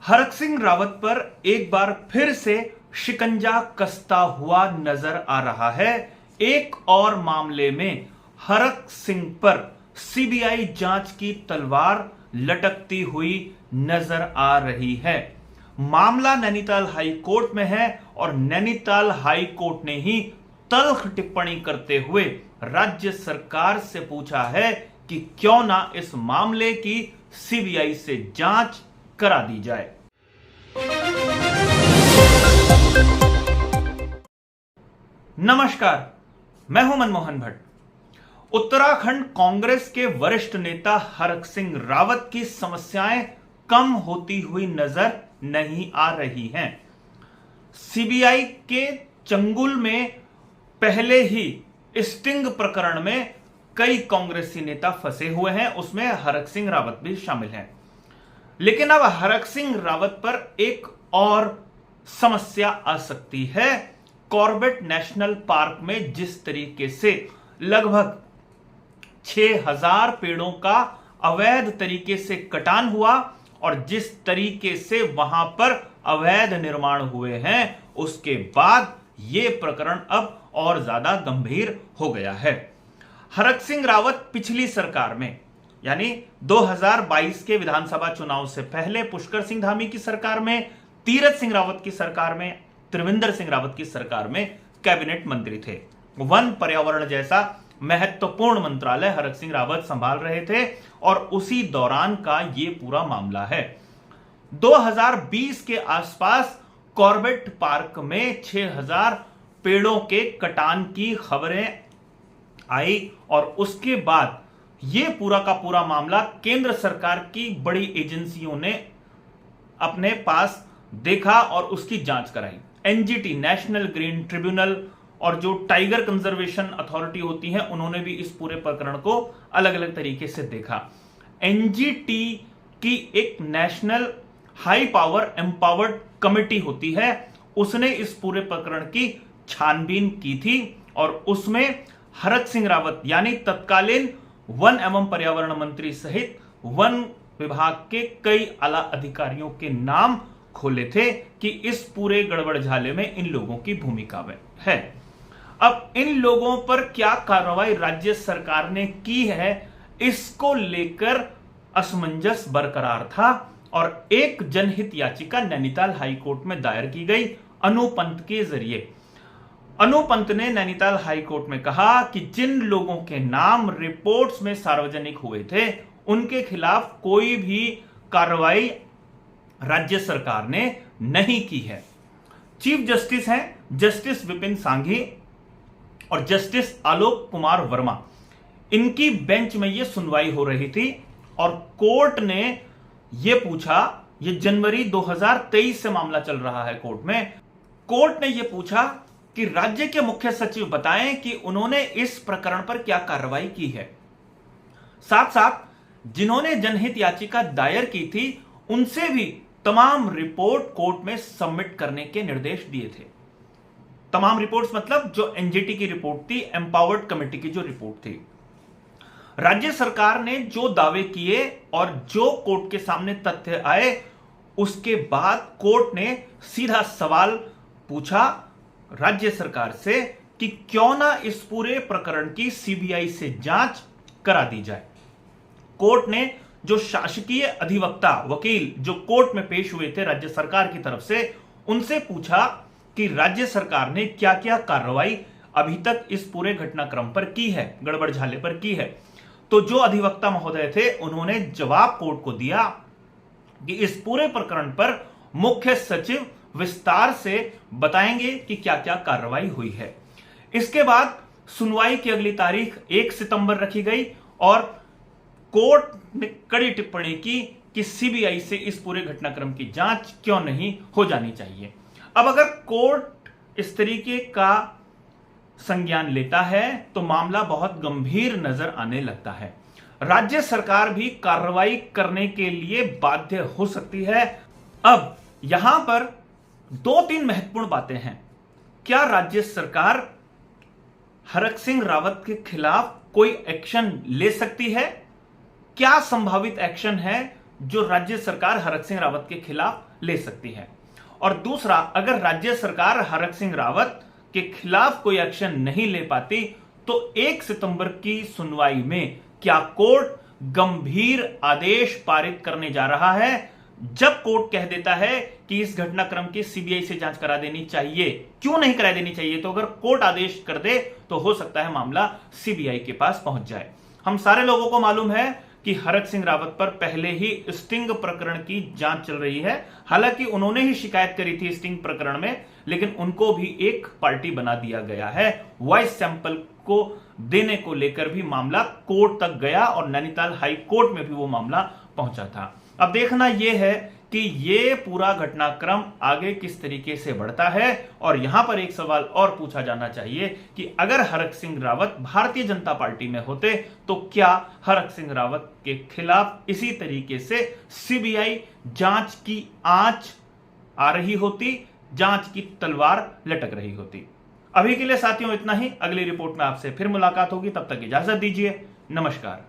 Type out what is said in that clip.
हरक सिंह रावत पर एक बार फिर से शिकंजा कसता हुआ नजर आ रहा है। एक और मामले में हरक सिंह पर सीबीआई जांच की तलवार लटकती हुई नजर आ रही है। मामला नैनीताल हाई कोर्ट में है और नैनीताल हाई कोर्ट ने ही तल्ख टिप्पणी करते हुए राज्य सरकार से पूछा है कि क्यों ना इस मामले की सीबीआई से जांच करा दी जाए। नमस्कार, मैं हूं मनमोहन भट्ट। उत्तराखंड कांग्रेस के वरिष्ठ नेता हरक सिंह रावत की समस्याएं कम होती हुई नजर नहीं आ रही हैं। सीबीआई के चंगुल में पहले ही स्टिंग प्रकरण में कई कांग्रेसी नेता फंसे हुए हैं, उसमें हरक सिंह रावत भी शामिल हैं। लेकिन अब हरक सिंह रावत पर एक और समस्या आ सकती है। कॉर्बेट नेशनल पार्क में जिस तरीके से लगभग 6000 पेड़ों का अवैध तरीके से कटान हुआ और जिस तरीके से वहां पर अवैध निर्माण हुए हैं, उसके बाद यह प्रकरण अब और ज्यादा गंभीर हो गया है। हरक सिंह रावत पिछली सरकार में यानी 2022 के विधानसभा चुनाव से पहले पुष्कर सिंह धामी की सरकार में, तीरथ सिंह रावत की सरकार में, त्रिवेंद्र सिंह रावत की सरकार में कैबिनेट मंत्री थे। वन पर्यावरण जैसा महत्वपूर्ण मंत्रालय हरक सिंह रावत संभाल रहे थे और उसी दौरान का यह पूरा मामला है। 2020 के आसपास कॉर्बेट पार्क में 6000 पेड़ों के कटान की खबरें आई और उसके बाद यह पूरा का पूरा मामला केंद्र सरकार की बड़ी एजेंसियों ने अपने पास देखा और उसकी जांच कराई। एनजीटी, नेशनल ग्रीन ट्रिब्यूनल, और जो टाइगर कंजर्वेशन अथॉरिटी होती है, उन्होंने भी इस पूरे प्रकरण को अलग अलग तरीके से देखा। एनजीटी की एक national high power empowered committee होती है, उसने इस पूरे प्रकरण की छानबीन की थी और उसमें हरक सिंह रावत यानी तत्कालीन वन एवं पर्यावरण मंत्री सहित वन विभाग के कई आला अधिकारियों के नाम खोले थे कि इस पूरे गड़बड़ झाले में इन लोगों की भूमिका है। अब इन लोगों पर क्या कार्रवाई राज्य सरकार ने की है, इसको लेकर असमंजस बरकरार था और एक जनहित याचिका नैनीताल हाई कोर्ट में दायर की गई अनुपंत के जरिए। अनुपंत ने नैनीताल हाई कोर्ट में कहा कि जिन लोगों के नाम रिपोर्ट्स में सार्वजनिक हुए थे, उनके खिलाफ कोई भी कार्रवाई राज्य सरकार ने नहीं की है। चीफ जस्टिस हैं जस्टिस विपिन सांघी और जस्टिस आलोक कुमार वर्मा, इनकी बेंच में यह सुनवाई हो रही थी और कोर्ट ने यह पूछा, यह जनवरी 2023 से मामला चल रहा है कोर्ट में। कोर्ट ने यह पूछा कि राज्य के मुख्य सचिव बताएं कि उन्होंने इस प्रकरण पर क्या कार्रवाई की है। साथ साथ जिन्होंने जनहित याचिका दायर की थी, उनसे भी तमाम रिपोर्ट कोर्ट में सबमिट करने के निर्देश दिए थे। तमाम रिपोर्ट्स मतलब जो एनजीटी की रिपोर्ट थी, एम्पावर्ड कमेटी की जो रिपोर्ट थी। राज्य सरकार ने जो दावे किए और जो कोर्ट के सामने तथ्य आए, उसके बाद कोर्ट ने सीधा सवाल पूछा राज्य सरकार से कि क्यों ना इस पूरे प्रकरण की सीबीआई से जांच करा दी जाए। कोर्ट ने जो शासकीय अधिवक्ता वकील जो कोर्ट में पेश हुए थे राज्य सरकार की तरफ से, उनसे पूछा कि राज्य सरकार ने क्या क्या कार्रवाई अभी तक इस पूरे घटनाक्रम पर की है, गड़बड़ झाले पर की है। तो जो अधिवक्ता महोदय थे, उन्होंने जवाब कोर्ट को दिया कि इस पूरे प्रकरण पर मुख्य सचिव विस्तार से बताएंगे कि क्या क्या कार्रवाई हुई है। इसके बाद सुनवाई की अगली तारीख 1 सितंबर रखी गई और कोर्ट ने कड़ी टिप्पणी की कि सीबीआई से इस पूरे घटनाक्रम की जांच क्यों नहीं हो जानी चाहिए। अब अगर कोर्ट इस तरीके का संज्ञान लेता है तो मामला बहुत गंभीर नजर आने लगता है। राज्य सरकार भी कार्रवाई करने के लिए बाध्य हो सकती है। अब यहां पर 2-3 महत्वपूर्ण बातें हैं। क्या राज्य सरकार हरक सिंह रावत के खिलाफ कोई एक्शन ले सकती है? क्या संभावित एक्शन है जो राज्य सरकार हरक सिंह रावत के खिलाफ ले सकती है। और दूसरा, अगर राज्य सरकार हरक सिंह रावत के खिलाफ कोई एक्शन नहीं ले पाती तो 1 सितंबर की सुनवाई में क्या कोर्ट गंभीर आदेश पारित करने जा रहा है, जब कोर्ट कह देता है कि इस घटनाक्रम की सीबीआई से जांच करा देनी चाहिए। क्यों नहीं करा देनी चाहिए? तो अगर कोर्ट आदेश कर दे तो हो सकता है मामला सीबीआई के पास पहुंच जाए। हम सारे लोगों को मालूम है कि हरक सिंह रावत पर पहले ही स्टिंग प्रकरण की जांच चल रही है। हालांकि उन्होंने ही शिकायत करी थी स्टिंग प्रकरण में, लेकिन उनको भी एक पार्टी बना दिया गया है। वॉइस सैंपल को देने को लेकर भी मामला कोर्ट तक गया और नैनीताल हाई कोर्ट में भी वो मामला पहुंचा था। अब देखना यह है कि ये पूरा घटनाक्रम आगे किस तरीके से बढ़ता है। और यहां पर एक सवाल और पूछा जाना चाहिए कि अगर हरक सिंह रावत भारतीय जनता पार्टी में होते तो क्या हरक सिंह रावत के खिलाफ इसी तरीके से सीबीआई जांच की आंच आ रही होती, जांच की तलवार लटक रही होती। अभी के लिए साथियों इतना ही। अगली रिपोर्ट में आपसे फिर मुलाकात होगी, तब तक इजाजत दीजिए। नमस्कार।